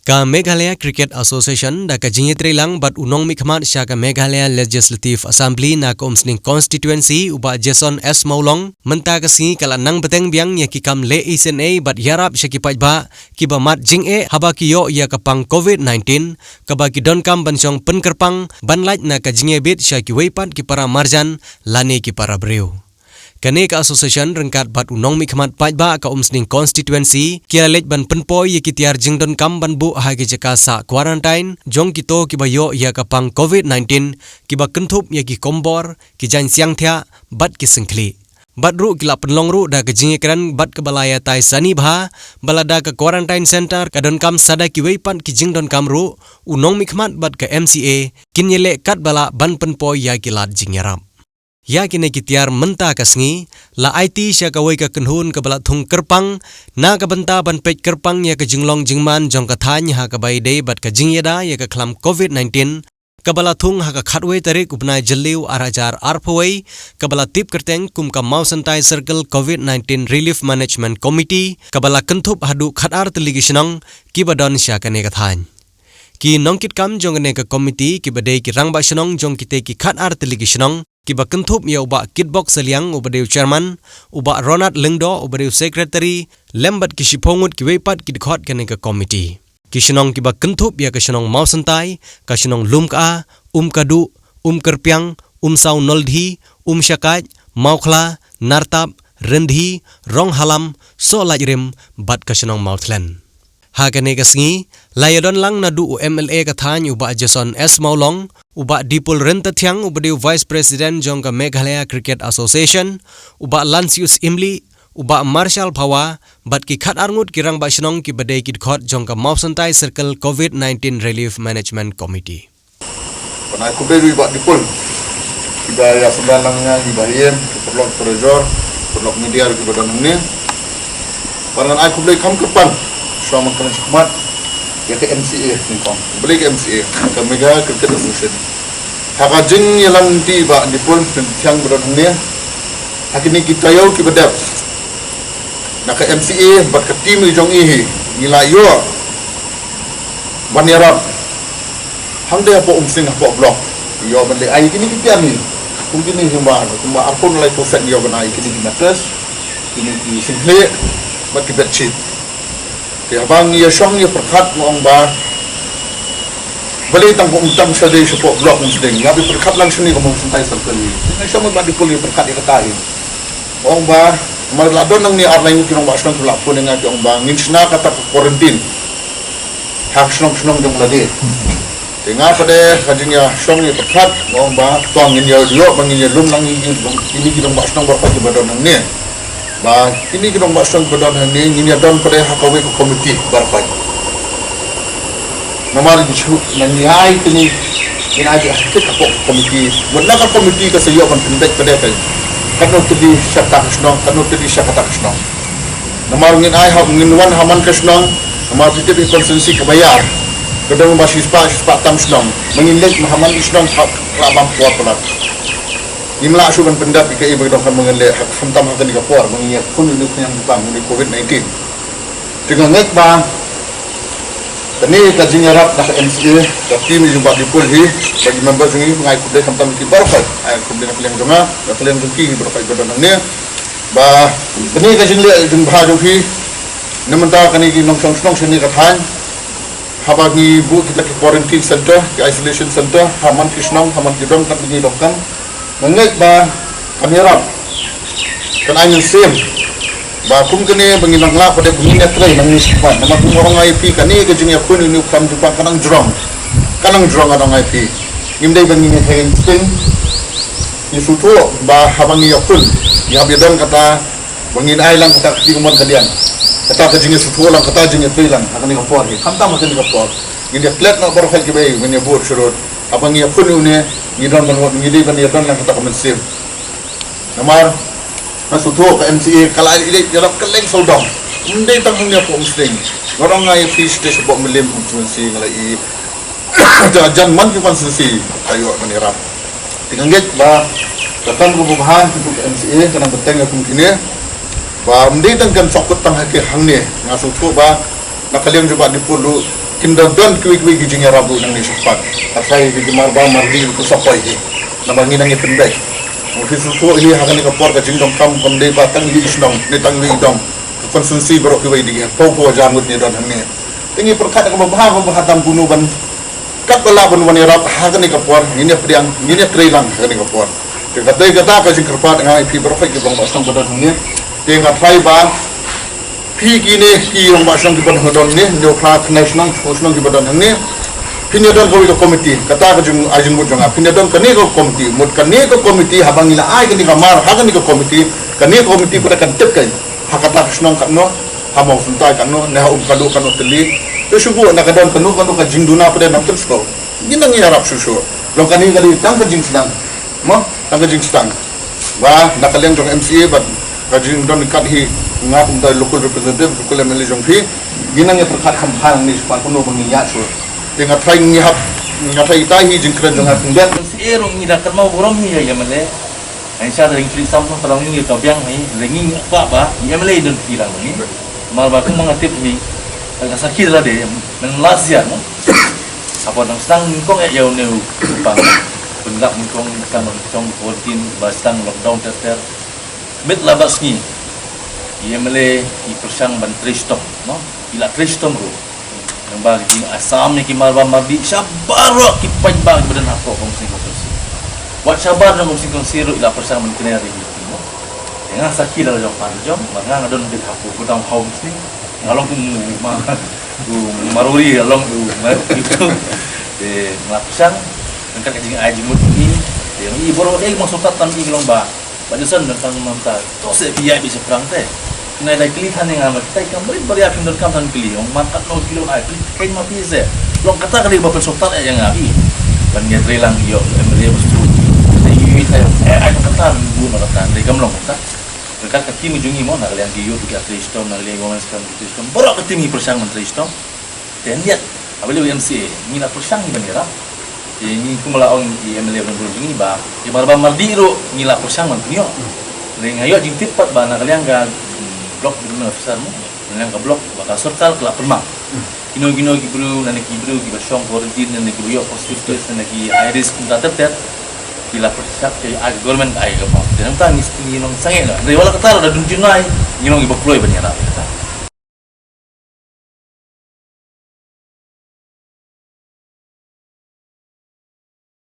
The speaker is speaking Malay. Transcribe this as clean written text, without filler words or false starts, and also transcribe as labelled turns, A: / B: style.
A: Ka Meghalaya Cricket Association da ka Jingiarap lang bat unong mikmat siya ka Meghalaya Legislative Assembly na ka Umsning constituency uba Jason S. Maulong menta ka singi kala nang beteng biang ya kikam le SNA bat yarap siya kipajba kiba mat jing haba kiyo ya kapang COVID-19 kaba kidon kam bansong penkerpang banlaj na ka Jingiabit siya kiweipat kipara marjan lani kipara breu. Kane ka association rengkat bat unong mikmat pajba ka Umsning constituency kialet ban penpoy ye kitiar jingdon kam ban bu hagi jaka sa quarantine jong kito kibayo ya kapang COVID-19 kiba kentup ye ki kombor ki jan siang thia bat ki singkli bat ru kila penlong ru da ka jingekran bat ke balaya tai sani bha balada ka quarantine center kadon kam sada ki weipan ki jingdon kam ru unong mikmat bat ka MCA kinyele kat bala ban penpoy ya kilat Jingiarap. Ya kini kitiar menta kasngi la IT sya kawai ka kenhun ka bala thung kerpang na ka benta ban pej kerpang ya ka jinglong jingman jong ka thany ha ka bai dei bat ka Jingiada ya ka Khlam COVID-19 ka bala thung ha ka khatwei tarik upnai jeliu arajar arphoi ka bala tip kerteng kum ka Mawsyntai Circle COVID-19 Relief Management Committee ka bala kentup hadu khatar teligisnong ki badon sya ka ne ka thany ki nongkit kam jong ne ka committee ki badei ki rangba shnong jong kite ki khatar teligisnong kiba kentup ya uba kitbox seliang ubadeu chairman uba Ronald Lengdo ubadeu secretary lembat kishipongut kiwepat kidkhot kane ka committee kishnong kiba kentup ya kishnong Mawsyntai kishnong lumka kadu kerpiang sau noldhi syakat maukhla nartap rendhi rong halam so lajrim bat kishnong Mawthlen ha kane kasngi layadon lang na du MLA ka thany uba Jason S. Maulong uba Dipul Rentathyang ubadiu Vice President jong ka Meghalaya Cricket Association uba Lansius Imli uba Marshal Phawa bat ki khat arngut kirang ba shnong ki badai ki khot jong ka Mawsyntai Circle COVID-19 Relief Management Committee.
B: Panai ku beru uba Dipul iba ya sendalangnya iba iem perlok trezor perlok media ki badan ni paran ai ku beli kam kepan sama kan khmat ya ke MCA ni kong beli ke MCA ke Meghalaya Cricket Association haka jing yalang ti ba Dipul tiang badan ni hakini kita yo ki badap nak ke MCA bat ke tim jong ihi nila yo Jingiarap hang dia po Umsning po blok yo beli ai kini kipian ni mungkin ni hamba apun lai poset yo ban ai kini matres kini ki single bat ki betchit ke abang ya song ya perkat mo ang ba beli tang umtam sa day support blok Umsning ngabi perkat lang sini ko Mawsyntai Circle ni sa mo ba Dipul perkat ya katahin ong ba maladon nang ni arlay kinong basang tulapon nga ti ong ba nginsna kata quarantine hak snong jong ladi tinga pade kadinya song ni perkat ong ba tuang ngin yo dio bangin lum nang ini kinong basang berpat badon nang ni ba ini kinong basang badon nang ni ngin don pade hakawe ko committee berpat nomor dichu nang ni ai kini aja kita ko committee wala ka committee ka sayo ban pintek pade kay kanut di syatak snong kanut di syakatak snong nomor ngin ai ha ngin wan haman ka snong nomor di konsensi kebayar kedang basis pa tam snong menginlek mahaman snong labam puat pelat imla asuban pendap ikai bagi dong kan mengenlek hamtam hakan di kapor mengingat kun ini yang bang di COVID-19 dengan ngek bang tani ka Jingiarap dah MCA ka tim jumpa Dipul hi bagi member sungi ngai kude hamtam ki barfai ai kude na kalian jonga na kalian jungki barfai badan ni ba tani ka jingle jumpa hi nementa kani ki nong snong sini ka than habagi bu kita ke quarantine center ke isolation center haman kisnong haman kidong tak ni dokkan mengek ba Jingiarap kan angin sim ba kum kene banginang la pada bunyi netrai nang nispan nama kum orang IP kani ke Jingiarap pun ini kam jumpa kanang jrong orang IP ngimdai bangin hen sting ni sutu ba habangi yakun ya bidan kata bangin ai lang kata kiuman kalian kata ke Jingiarap sutu lang kata Jingiarap lang akan ni kapor ni kamta makan ni kapor ngin dia flat nak berfal ke bai ngin bur surut abangi yakun ni ngidon bangot ngidai ban yadan lang kata komensif namar masuto ke MCA kala ini jarap keleng soldong ndai tanghnya po Umsning orang ngai fish de sebab melim konstituensi ngalai jajan man ki konstituensi ayo Jingiarap tingangget ba katan perubahan untuk MCA kana beteng aku kini ba ndai tangkan sokot tang hake hangne ngasuto ba nakaliang juga Dipul kindodon kui ki Jingiarap nang ni sepat asai ki marba mardi ku sapai ki namangi nang ipendai mungkin susu ini akan dikapor ke jingdong kam kondai batang di isnong ni tang ni dong konsumsi berok kui di popo jamut ni don hangni tingi perkat ke bahatam bunuh ban kat bala ban wanirap akan dikapor ini priang ini trailang akan dikapor kata ka jingkerpat ngai pi berok ki bang basang badan hangni tinga trai ba pi kini ki yang basang di badan hodon ni nyokla national national di badan hangni pinedon ko iko komiti kata ka jung ajung mut jong pinedon kani ko komiti mut kani ko komiti habang ila ai kani kamar hagan ni ko komiti pada kan tep kai hakata snong kanno hamau suntai kanno na kadu kanno teli to subu na kadon kanno ka jingduna pada nam tersko ginang yarap susu long kani tang ka jing sedang mo tang ka jing sedang wa nakaleng jong MCA bat ka jingdon kat hi ngap untai local representative local MLA jong phi ginang ya perkat hamhang ni span kuno mengiya su dengan try ngatai tahi jingkran jong atundat
C: erong ni dak mau borom ni ya male aisyah ring free sam parang ni to biang ni ringing ba ya male don tilang ni mal ba ku mangatip ni agak sakit lah de men lazia no apa nang stang kong ya ne pang bendak kong kan tong 14 ba stang lockdown ter mit labas ni ya male i persang ban tristom no ila tristom ro yang bagi di asam ni kimalba mardi sabar ki panbang badan aku kongsi kongsi wat sabar nang kongsi kongsi ro ila persang men Kner ri no yang sakit lah jong panjang mangang adon bit aku kudang Umsning ngalong ku maruri along ku itu de lapsang angkat jing aji mut ni yang i boro masuk tan i lomba bajusan tentang mamta to se biya bisa perang teh na kilihan yang amat tay kambri bari akin dot kam tan kili ong makat no kilo ay kain mapise long kata kali bapel sotar yang ngabi ban dia trilang yo emre mustu ay tayo ay kata bu no kata de gamlong kata dekat kaki mujungi mo na kalian giyo biga tristom na kalian women skam tristom borok ketimi persang men tristom dan lihat abali MCA ngila persang ni banira ini kumalaong i MLA ban mujungi ba i barba mardiro ngila persang man punyo ngayo jing tipat ba na kalian ga blok benar besar mu dengan ke blok bakal sertal kelap permang gino gibru nane gibru giba syong quarantine nane gibru yo positif test nane gi iris punta terter gila persiap ke government ai ke mau dan tang ni nong sange na dari wala katar da dunjunai gino giba ploy banyara